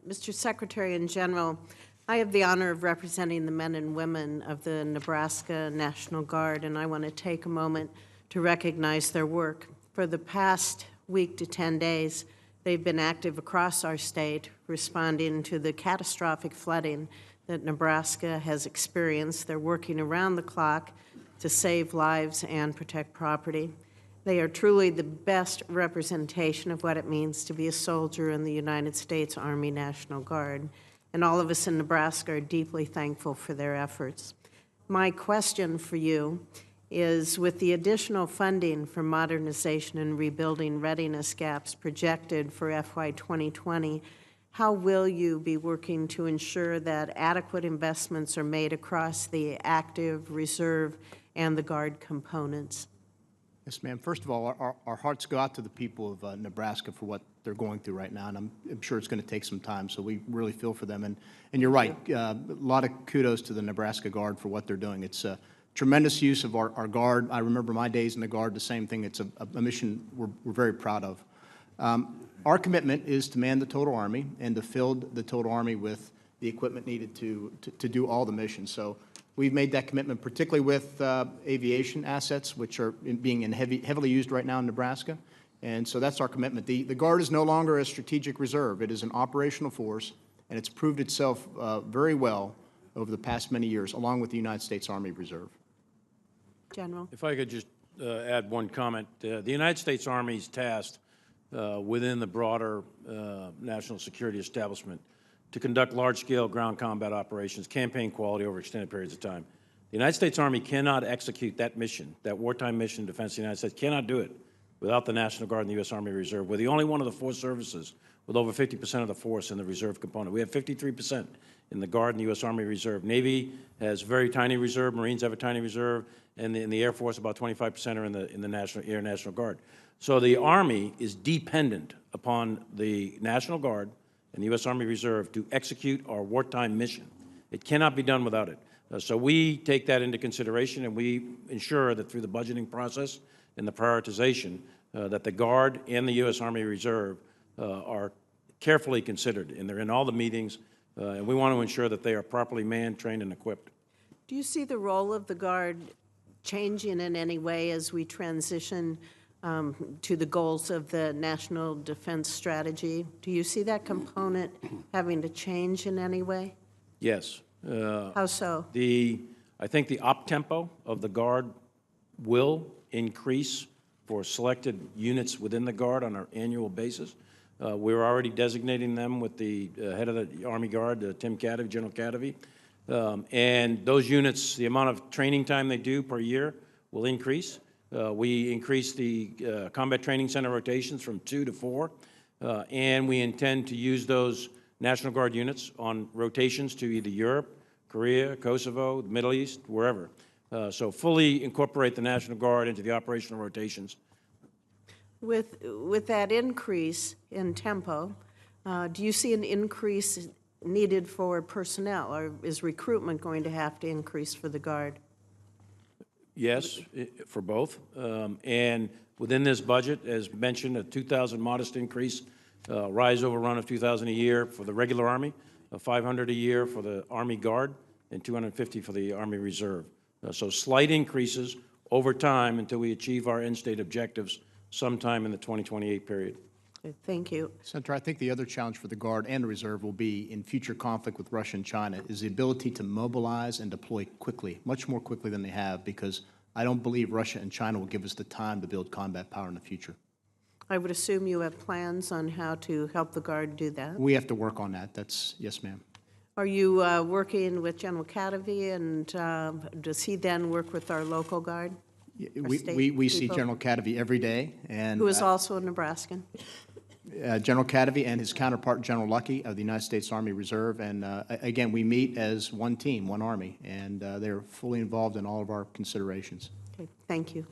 Mr. Secretary in General, I have the honor of representing the men and women of the Nebraska National Guard, and I want to take a moment to recognize their work. For the past week to 10 days, they've been active across our state, responding to the catastrophic flooding that Nebraska has experienced. They're working around the clock to save lives and protect property. They are truly the best representation of what it means to be a soldier in the United States Army National Guard, and all of us in Nebraska are deeply thankful for their efforts. My question for you is, with the additional funding for modernization and rebuilding readiness gaps projected for FY 2020, how will you be working to ensure that adequate investments are made across the active, reserve, and the Guard components? Yes, ma'am. First of all, our hearts go out to the people of Nebraska for what they're going through right now, and I'm sure it's going to take some time, so we really feel for them. And you're right, a lot of kudos to the Nebraska Guard for what they're doing. It's a tremendous use of our Guard. I remember my days in the Guard, the same thing. It's a mission we're very proud of. Our commitment is to man the total Army and to fill the total Army with the equipment needed to do all the missions. So we've made that commitment, particularly with aviation assets, which are being heavily used right now in Nebraska. And so that's our commitment. The Guard is no longer a strategic reserve. It is an operational force, and it's proved itself very well over the past many years, along with the United States Army Reserve. General. If I could just add one comment. The United States Army is tasked within the broader national security establishment to conduct large-scale ground combat operations, campaign quality over extended periods of time. The United States Army cannot execute that mission, that wartime mission, defense of the United States, cannot do it without the National Guard and the U.S. Army Reserve. We're the only one of the four services with over 50% of the force in the reserve component. We have 53% in the Guard and the U.S. Army Reserve. Navy has very tiny reserve, Marines have a tiny reserve, and in the Air Force, about 25% are in the Air National Guard. So the Army is dependent upon the National Guard and the U.S. Army Reserve to execute our wartime mission. It cannot be done without it. So we take that into consideration, and we ensure that through the budgeting process and the prioritization that the Guard and the U.S. Army Reserve are carefully considered, and they're in all the meetings, and we want to ensure that they are properly manned, trained, and equipped. Do you see the role of the Guard changing in any way as we transition to the goals of the National Defense Strategy? Do you see that component having to change in any way? Yes. How so? I think the op tempo of the Guard will increase for selected units within the Guard on an annual basis. We're already designating them with the head of the Army Guard, Tim Cadavy, General Cadavy. And those units, the amount of training time they do per year will increase. We increase the combat training center rotations from 2 to 4, and we intend to use those National Guard units on rotations to either Europe, Korea, Kosovo, the Middle East, wherever. So fully incorporate the National Guard into the operational rotations. With that increase in tempo, do you see an increase needed for personnel, or is recruitment going to have to increase for the Guard? Yes, for both. And within this budget, as mentioned, a 2,000 modest increase, rise over run of 2,000 a year for the regular Army, 500 a year for the Army Guard, and 250 for the Army Reserve. So slight increases over time until we achieve our end state objectives sometime in the 2028 period. Thank you. Senator, I think the other challenge for the Guard and the Reserve will be in future conflict with Russia and China is the ability to mobilize and deploy quickly, much more quickly than they have, because I don't believe Russia and China will give us the time to build combat power in the future. I would assume you have plans on how to help the Guard do that. We have to work on that. Yes, ma'am. Are you working with General Cadavy, and does he then work with our local Guard? We see General Cadavy every day. And who is also a Nebraskan? General Cadavy and his counterpart, General Lucky, of the United States Army Reserve. And again, we meet as one team, one Army, and they're fully involved in all of our considerations. Okay, thank you.